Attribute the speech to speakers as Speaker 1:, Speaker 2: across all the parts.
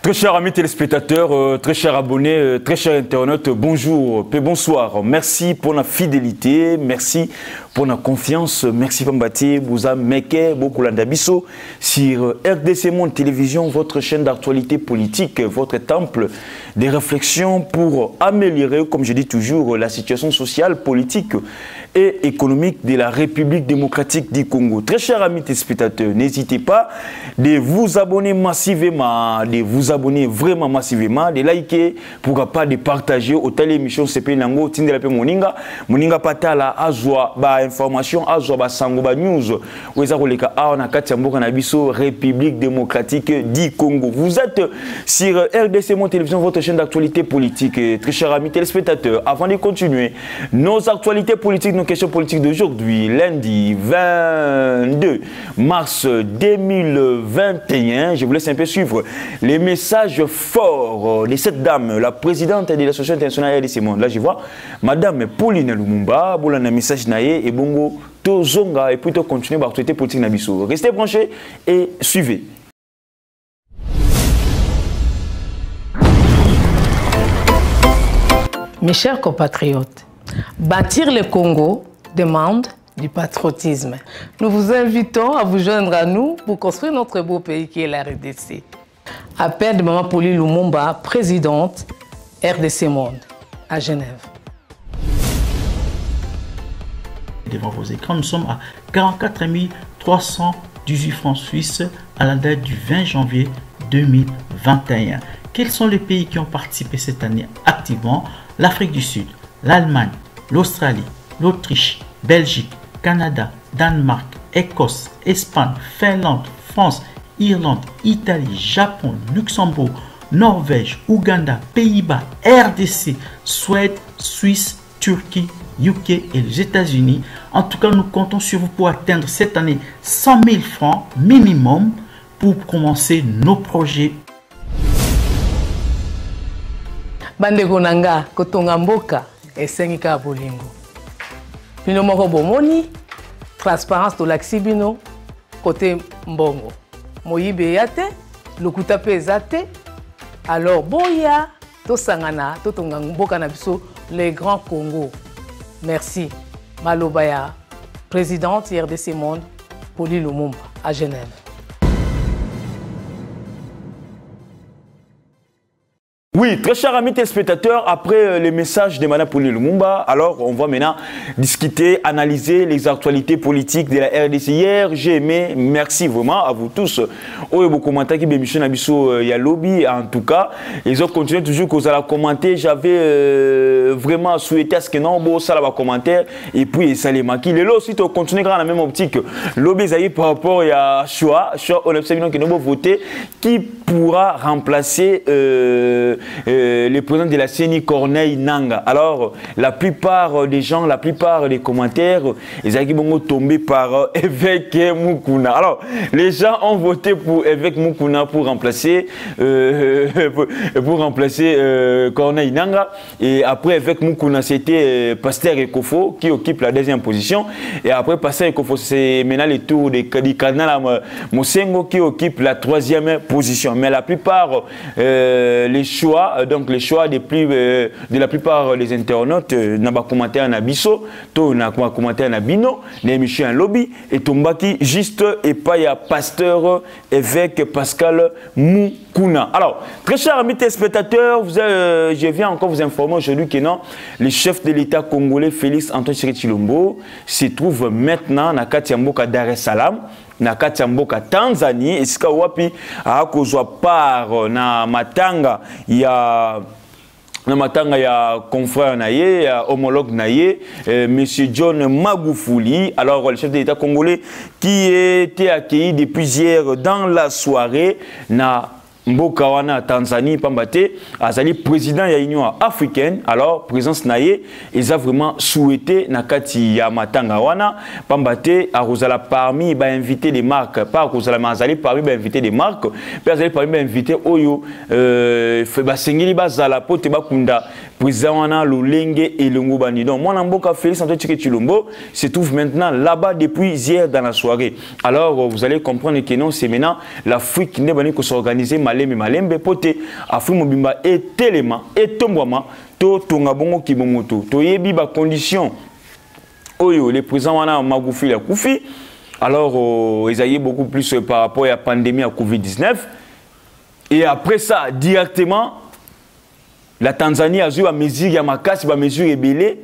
Speaker 1: Très chers amis téléspectateurs, très chers abonnés, très chers internautes, bonjour et bonsoir. Merci pour la fidélité, merci pour la confiance, merci Pambati, Bouza Meke, Bokulandabiso, sur RDC Monde Télévision, votre chaîne d'actualité politique, votre temple des réflexions pour améliorer, comme je dis toujours, la situation sociale, politique et économique de la République démocratique du Congo. Très chers amis téléspectateurs, n'hésitez pas de vous abonner massivement, de vous abonner vraiment massivement, de liker, pourquoi pas de partager au telle émission CP Nango, Tindela Pe Moninga, Moninga Patala, Azwa, ba information, Azwa, ba Sango, ba news, Oueza Roleka, Aona Katiamboka Nabiso, République démocratique du Congo. Vous êtes sur RDC Monde Télévision, votre chaîne d'actualité politique. Très chers amis téléspectateurs, avant de continuer, nos actualités politiques, nos questions politiques d'aujourd'hui, lundi 22 mars 2021, je vous laisse un peu suivre les messages forts de cette dame, la présidente de l'association internationale RDC Monde. Là, je vois Madame Pauline Lumumba, un message naïe et bongo tozonga et plutôt continuer par l'actualité politique nabiso. Restez branchés et suivez.
Speaker 2: Mes chers compatriotes, bâtir le Congo demande du patriotisme. Nous vous invitons à vous joindre à nous pour construire notre beau pays qui est la RDC. Appel de Maman Pauline Lumumba, présidente RDC Monde, à Genève.
Speaker 3: Devant vos écrans, nous sommes à 44 318 francs suisses à la date du 20 janvier 2021. Quels sont les pays qui ont participé cette année activement? L'Afrique du Sud, l'Allemagne, l'Australie, l'Autriche, Belgique, Canada, Danemark, Écosse, Espagne, Finlande, France, Irlande, Italie, Japon, Luxembourg, Norvège, Ouganda, Pays-Bas, RDC, Suède, Suisse, Turquie, UK et les États-Unis. En tout cas, nous comptons sur vous pour atteindre cette année 100 000 francs minimum pour commencer nos projets.
Speaker 2: Bandeko nanga kotonga mboka esengi ka bolingo. Bino moko bomoni transparence to laksibino côté mbongo. Moyibe yate, lokuta pe zate. Alors boya to sangana to tonga mboka na biso les grands Congo. Merci. Malobaya, présidente RDC Monde, Pauline Lumumba à Genève.
Speaker 1: Oui, très chers amis téléspectateurs, après les messages de Mme Pauline Lumumba, alors on va maintenant discuter, analyser les actualités politiques de la RDC. Hier, j'ai aimé, merci vraiment à vous tous. Oh, vos commentaires qui bémichent Nabiso Yalobi, en tout cas, ils ont continué toujours que vous allez commenter. J'avais vraiment souhaité à ce que non, bon, ça va commenter, et puis ça les maquille. Et là aussi, tu continues dans la même optique. Lobby, ça y est, par rapport à Choix, on a observé que nous avons voté qui pourra remplacer le président de la CENI, Corneille Nangaa. Alors, la plupart des gens, la plupart des commentaires, ils ont tombé par Évêque Mukuna. Alors, les gens ont voté pour Évêque Mukuna pour remplacer, Corneille Nangaa. Et après Évêque Mukuna, c'était Pasteur Ekofo qui occupe la deuxième position. Et après Pasteur Ekofo, c'est maintenant le tour de Cardinal Mosengo qui occupe la troisième position. Mais la plupart, les choix, donc les choix de la plupart des internautes, n'a pas commenté en abisso, n'a pas commenté en abino, n'a mis un lobby, et tombaki juste et pas y a pasteur évêque Pascal Mukuna. Alors, très chers amis téléspectateurs, je viens encore vous informer aujourd'hui que non, le chef de l'État congolais Félix Antoine Tshisekedi Tshilombo se trouve maintenant à Katiamboka Dar es Salaam. Na Katiamboka Tanzanie esika wapi akozwa part na matanga ya confrère naye ya homologue naye monsieur John Magufuli. Alors le chef de l'État congolais qui était accueilli depuis hier dans la soirée na Mboka wana Tanzanie Pambate azali président ya Union africaine. Alors présence naye ils a vraiment souhaité nakati ya matanga wana Pambate arozala parmi ba invité des marques, pas arozala mazali parmi ba invité des marques, pe azali parmi ba invité oyo ba sengeli bazala pote bakunda président wana Lolenge Elongo Bani. Donc moi Namboka Félix Antoine Tshisekedi Tshilombo se trouve maintenant là-bas depuis hier dans la soirée. Alors vous allez comprendre que non, c'est maintenant l'Afrique n'est pas s'organiser malembe pote Afrique mobimba et téléma et tombwama to tongabongo kibomoto to yebi ba condition oyo les présidents wana Magufuli ya Koufi. Alors ils aillent beaucoup plus par rapport à la pandémie à Covid-19 et après ça directement la Tanzanie a eu une mesure ya makasi ba mesure ébélé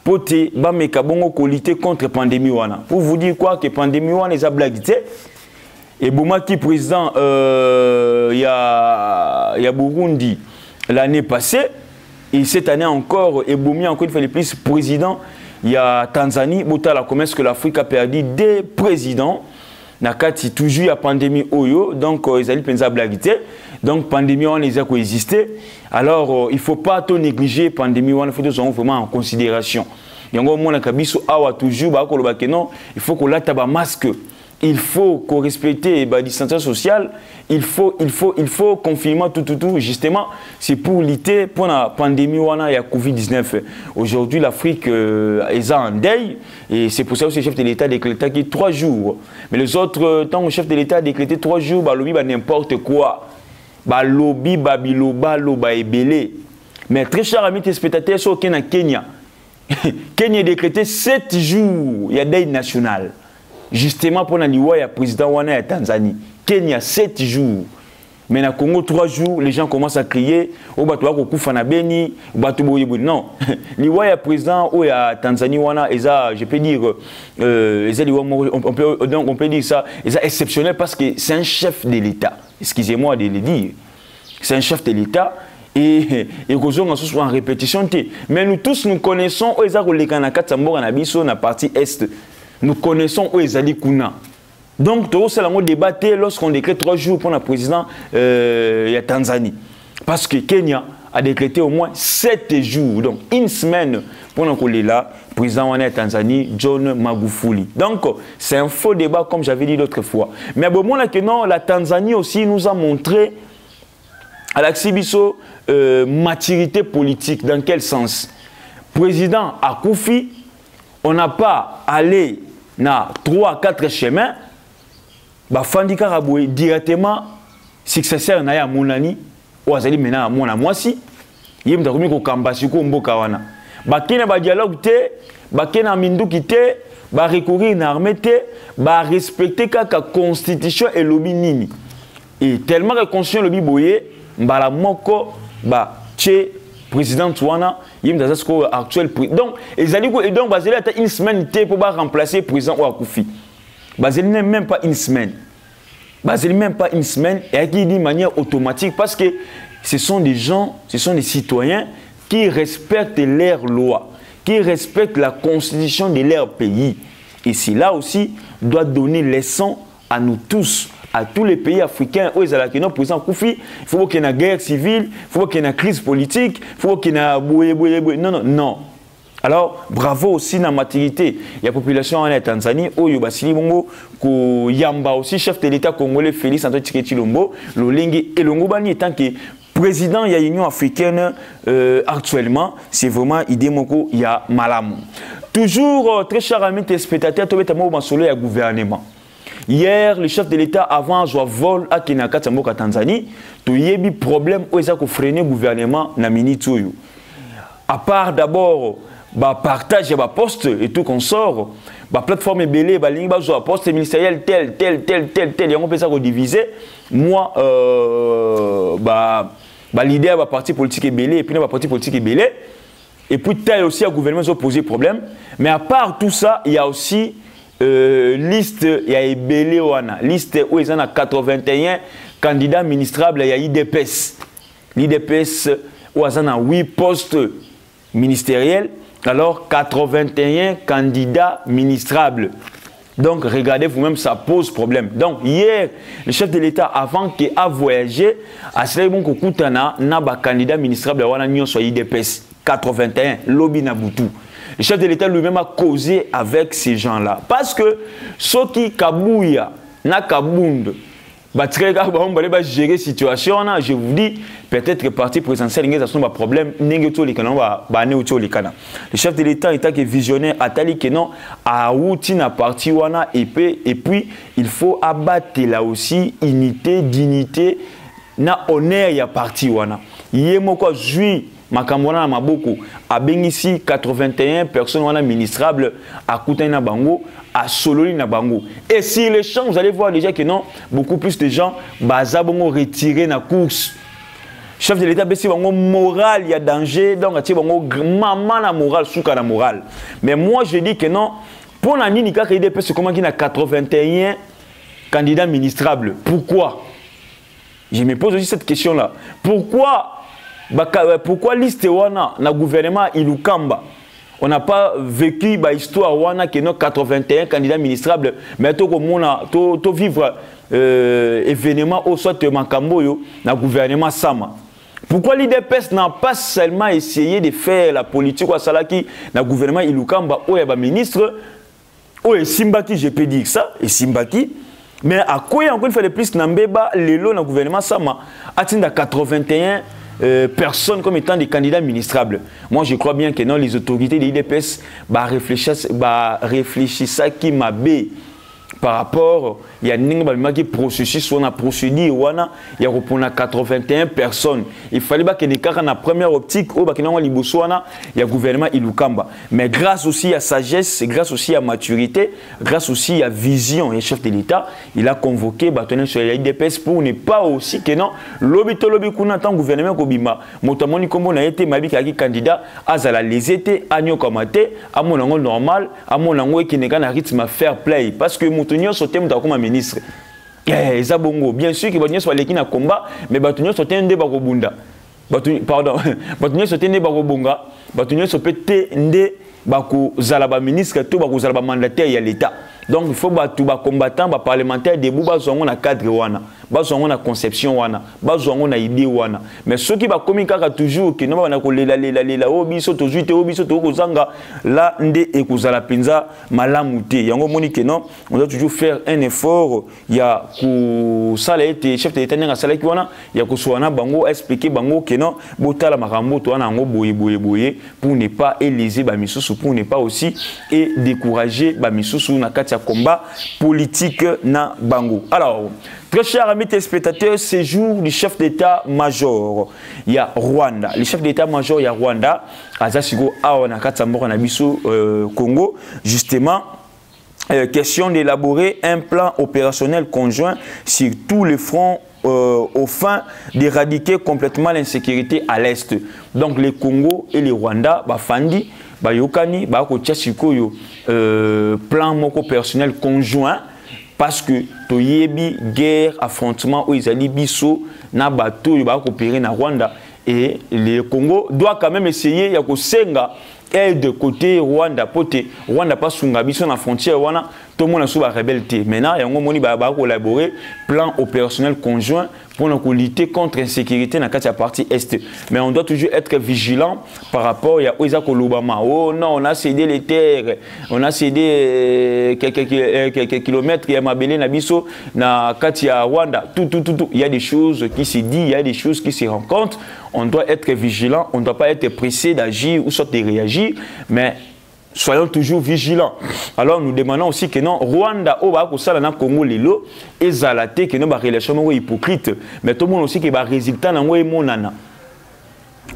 Speaker 1: pote ba mekabongo ko lutter contre pandémie wana. Pour vous dire quoi que pandémie wana les a blaguité. Et Boumaki, président, il y a Burundi l'année passée, et cette année encore, et Boumi encore une fois de plus, président, il y a Tanzanie, Bota la commerce que l'Afrique a perdu des présidents. Nakati toujours la pandémie Oyo, donc ils allaient penser à blaguité. Donc pandémie on les a coexisté. Alors il ne faut pas tout négliger pandémie on, il faut tout vraiment en considération. Yango mona kabiso awa toujours ba ko lobake non, il faut qu'on lata ba masque. Il faut qu'on respecte la distanciation sociale, il faut confinement tout, justement, c'est pour lutter pour la pandémie ou la Covid-19. Aujourd'hui, l'Afrique est en deuil, et c'est pour ça que le chef de l'État a décrété qu'il y a 3 jours. Mais les autres, tant que le chef de l'État a décrété 3 jours, bah, lobby, bah, n'importe quoi. Bah, lobby, babiloba, loba et belé. Mais très chers amis téléspectateurs, c'est au Kenya. Kenya a décrété 7 jours, il y a deuil national. Justement pour le président Wana et Tanzanie. Kenya 7 jours. Mais dans Congo 3 jours, les gens commencent à crier. Non. Le président ou à Tanzanie Wana, je peux dire, on peut dire ça, c'est exceptionnel parce que c'est un chef de l'État. Excusez-moi de le dire. C'est un chef de l'État. Et nous en répétition. Mais nous tous nous connaissons la partie Est. Nous connaissons où ils allaient Kuna. Donc, tout ça, on débattait lorsqu'on décrète 3 jours pour le président de Tanzanie. Parce que Kenya a décrété au moins 7 jours. Donc, une semaine pour nous coller là, président de Tanzanie, John Magufuli. Donc, c'est un faux débat, comme j'avais dit l'autre fois. Mais bon, non, la Tanzanie aussi nous a montré à l'Axibiso maturité politique. Dans quel sens? Président Akoufi, on n'a pas allé dans 3-4 chemins, Fandi Karaboué directement successeur na Monani, ou azali mena mona mwasi, yem takomi ko kambasi ko mboka wana. Bakena ba dialogue te, bakena minduki te, ba recourir na armée te, ba respecter kaka constitution et lobby nini. Et tellement que constitution lobby boye, mbala moko ba tche président Touana, il y a actuel donc ils allaient et donc Basile a une semaine pour remplacer le président Ouakoufi. Basile n'est même pas une semaine. Basile même pas une semaine et qui dit de manière automatique parce que ce sont des gens, ce sont des citoyens qui respectent leurs lois, qui respectent la constitution de leur pays. Et c'est là aussi doit donner leçon à nous tous. À tous les pays africains où ils ont le président Koufi, il faut qu'il y ait une guerre civile, il faut qu'il y ait une crise politique, il faut qu'il y ait une... Non. Alors, bravo aussi dans la maturité. Il y a la population en Tanzanie, où il y a Basili Bongo, Yamba aussi, chef de l'État congolais Félix Antoine Tshisekedi Tshilombo, Lolenge Elongo Bani étant que président de l'Union africaine actuellement, c'est vraiment idée moko il y a malam. Toujours très cher ami téléspectateurs, tout le monde a le gouvernement. Hier, le chef de l'État, avant de vol à Kinaka Tamboka Tanzanie, il y a eu problème où il a freiné le gouvernement na minute. À part d'abord, partage de poste et tout qu'on sort, plateforme est belée, poste ministériel tel, et on peut ça diviser. Moi, l'idée de parti politique est belée, et puis la parti politique est belée. Et puis, tel aussi, le gouvernement a posé problème. Mais à part tout ça, il y a aussi liste, il y a Ebele Wana, liste où il y a 81 candidats ministrables, il y a IDPS. L'IDPS où il y a 8 postes ministériels, alors 81 candidats ministrables. Donc regardez vous-même, ça pose problème. Donc hier, le chef de l'État, avant qu'il ait voyagé, a cela bon kokutana na ba candidat ministrable wana nyon soit IDPS 81 lobby Nabutu. Le chef de l'État lui-même a causé avec ces gens-là. Parce que ceux qui kabouya, na kabund, gérer la situation. Je vous dis, peut-être que le parti présidentiel a un problème. Le chef de l'État est visionnaire, que non, à outina parti et puis il faut abattre là aussi unité, dignité, na honneur ya parti wana. Yemoko jui makamwana na maboko a bengisi 81 personnes wana ministrables à Koutana Bango, à Sololi na Bango. Et si les champs, vous allez voir déjà que non, beaucoup plus de gens bazabongo retirés na course. Chef de l'État besi bango moral, il y a danger, donc ati bango maman na moral, souka na moral. Mais moi je dis que non, pour la nini ka IDP c'est comment qu'il y a 81 candidats ministrables. Pourquoi? Je me pose aussi cette question-là. Pourquoi liste wana na gouvernement Ilukamba? On n'a pas vécu l'histoire wana que nos 81 candidats ministrables, mais tout vivre événement au soit Makamboyo na gouvernement Sama. Pourquoi l'IDPS n'a pas seulement essayé de faire la politique ou salaki na gouvernement Ilukamba ou yaba ministre ou Simbaki, je peux dire ça, et Simbaki. Mais à quoi encore une fois de plus, Nambeba, Lelo, dans le gouvernement Sama, atteint 81 personnes comme étant des candidats ministrables. Moi, je crois bien que non, les autorités de l'IDPS réfléchissent à qui m'a bé par rapport, il y a un processus, on a procédé, il y a 81 personnes. Il fallait que les cas dans la première optique, il y a le gouvernement Ilukamba. Mais grâce aussi à sagesse, grâce aussi à maturité, grâce aussi à vision, et chef de l'État, il a convoqué sur l'IDPS pour ne pas aussi que non, lobby kuna tant gouvernement Kobima, motamoni comme on a été mabiki candidat, azala les étés, agno kamate, à mon angle normal, à mon angle qui n'est qu'un rythme fair play, parce que sauté comme ministre. Bien sûr que Batunio soit l'équipe à combat, mais Batunio sauté un débat au Bunda. Pardon, Batunio sauté un débat au Bunga, Batunio sauté un débat au Zalaba ministre, tout au Zalaba mandataire et à l'État. Donc il faut battre combattants, parlementaires, des bouts, on a cadre wana, on a conception wana, on a idée wana. Mais ceux qui va communiquer toujours que non on a la obiso toujours te obiso to kozanga là ndé et kozala pinza malamuté. Yango moni que non, on doit toujours faire un effort. Il y a ku sala été chef de l'État nga sala ki wana, il y a ku soana bango expliquer bango que non botala makambo to wana ngo boye pour ne pas éliser ba misusu, pour ne pas aussi et décourager ba misusu na kati combat politique na Bango. Alors, très chers amis téléspectateurs, séjour du chef d'état-major. Il y a Rwanda. Le chef d'état-major, il y a Rwanda. Azasigo Aona Katsambora Nabiso Congo. Justement, question d'élaborer un plan opérationnel conjoint sur tous les fronts au fin d'éradiquer complètement l'insécurité à l'Est. Donc, les Congo et les Rwanda, Bafandi, Bayokani, Bakotia Sikoyo, plan moko personnel conjoint, parce que Toyebi, guerre, affrontement, où ils allaient biso, na bateau, ils vont coopérer na Rwanda. Et le Congo doit quand même essayer, il y a que Senga, et de côté Rwanda, poté, Rwanda pas sunga biso na frontière, wana, tout le monde a sous la rébelleté. Maintenant, il y a un moment où il va collaborer, plan opérationnel conjoint, pour lutter contre l'insécurité dans la partie Est. Mais on doit toujours être vigilant par rapport à Isaac Olobama. Oh non, on a cédé les terres, on a cédé quelques kilomètres, il y a Mabélé, Nabiso, na Katia, Rwanda, tout. Il y a des choses qui se disent, il y a des choses qui se rencontrent. On doit être vigilant, on ne doit pas être pressé d'agir ou soit de réagir, mais soyons toujours vigilants. Alors nous demandons aussi que non, Rwanda, au Congo, Lilo, et Zalate, que non, relation hypocrite, mais tout le monde aussi qui va résultat dans le monde.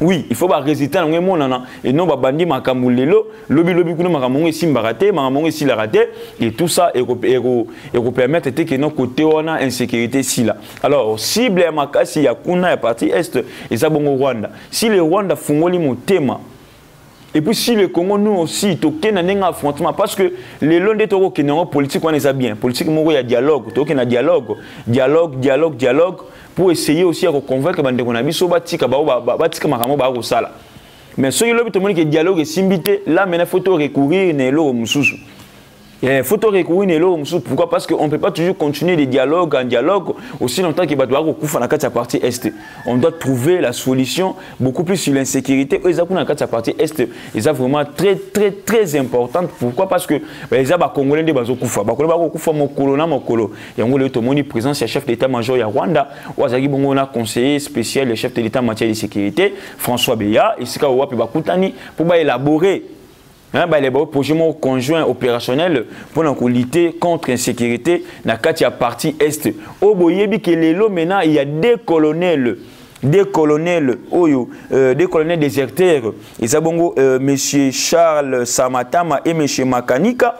Speaker 1: Oui, il faut résultat dans le monde. Et non, bandi makamou lelo, lobby kuno makamou ici mbaraté, makamou ici la raté, et tout ça, et permettre que non côté on a insécurité ici là. Alors, cible ya makasi ya kuna ya partie Est, et ça bon Rwanda. Si le Rwanda fungoli mon thème. Et puis si le Congo, nous aussi, il y a un affrontement. Parce que les longs des taureaux qui sont politiques, on les a bien. Politique, il y a dialogue. Il y a dialogue. Pour essayer aussi de convaincre les gens qui sont là. Mais ceux qui ont le dialogue est simbité, là, il faut recourir à l'eau. Il faut pourquoi? Parce qu'on ne peut pas toujours continuer des dialogues en dialogue aussi longtemps qu'il va devoir couper dans la partie Est. On doit trouver la solution beaucoup plus sur l'insécurité. Ils ont dans la partie Est, ils sont vraiment très importante. Pourquoi? Parce que les Congolais ne sont pas le président, c'est chef d'état-major à Rwanda, ou a conseiller spécial, le chef de l'état en matière de sécurité, François Beya, et c'est pour élaborer les projets conjoints opérationnels pour lutter contre l'insécurité dans la partie Est. Au Boyebi, maintenant, il y a des colonels déserteurs. Et ça, M. Charles Samatama et M. Makanika,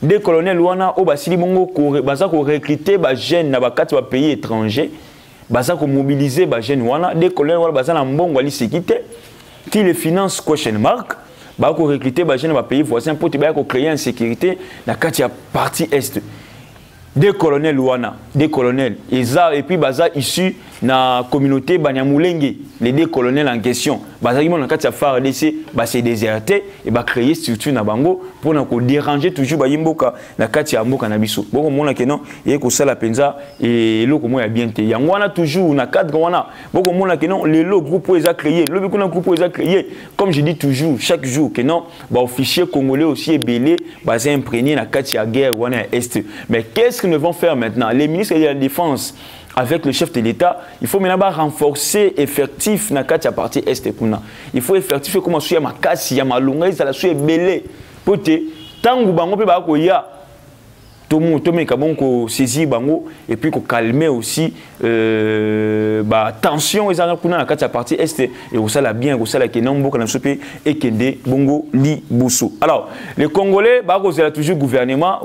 Speaker 1: des colonels wana au Basili Bongo, baza ko recruter ba jeunes na ba pays étrangers, baza ko mobiliser ba jeunes wana, des colonels wana baza na mbongo ali sécurité, qui les finance question mark. Bah, qu'on recruter bah, jeunes pays voisins pour créer une sécurité dans la partie Est. Des colonels Luana, des colonels. Et puis baza issus de la communauté Banyamulenge, les deux colonels en question. Baza qui dans la FARDC, bah c'est déserté et bah créer structure na bango pour nous déranger toujours bah yimboka na kati ya mboka na biso. Bon mona que non, et que ça la penza et lo comment ya bien te. Yangwana toujours na cadre wana. Bon mona que non, les lo groupe ils a créé, le groupe ils a créé. Comme je dis toujours chaque jour que non, bah officier congolais aussi est belé, bah c'est imprégné na kati ya guerre wana Est. Mais qu'est-ce qu'ils vont faire maintenant? Les ministres de la Défense avec le chef de l'État, il faut maintenant renforcer effectif na kati ya partie Est kuna. Il faut effectif comme suya makasi ya malunga ça la suya belé. Pote tangu bango pe ba ko ya Tomé Kabonko saisir bango et puis qu'on calmer aussi tension ils ont kuna na partie Est et ça la bien ça la kenombo kana sope et kende bongo li bosso. Alors les Congolais ba ko zela toujours gouvernement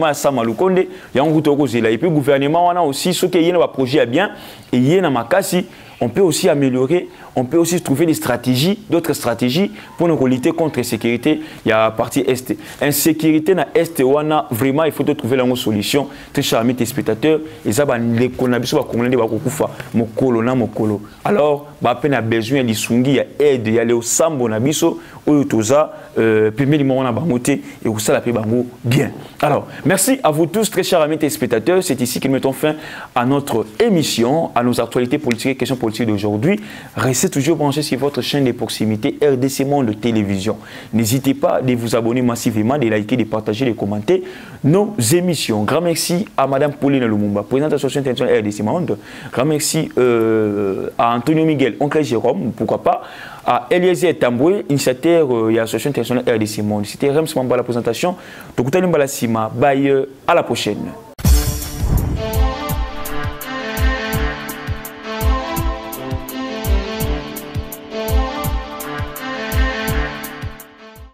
Speaker 1: à Samalukonde yango to ko zela et puis gouvernement wana aussi ce qui y a un projet à bien et y a na makasi. On peut aussi améliorer, on peut aussi trouver des stratégies, d'autres stratégies pour nous lutter contre l'insécurité. Il y a la partie Est. Insécurité dans l'Est, vraiment, il faut trouver la solution. Très chers amis téléspectateurs, et ça, les connaissances, alors, on a besoin de il y a aide, il y a le sambo nabiso, ou tout ça, permet de monter et où ça la paix bien. Alors, merci à vous tous, très chers amis téléspectateurs. C'est ici que nous mettons fin à notre émission, à nos actualités politiques et questions politiques d'aujourd'hui. Restez toujours branchés sur votre chaîne de proximité RDC Monde Télévision. N'hésitez pas de vous abonner massivement, de liker, de partager, de commenter nos émissions. Grand merci à Madame Pauline Lumumba, présidente de l'association internationale RDC Monde. Grand merci à Antonio Miguel, oncle Jérôme, pourquoi pas, à Eliezer Tamboué, initiateur de l'association internationale RDC Monde. C'était Rems Mamba la présentation. Donc, à la prochaine.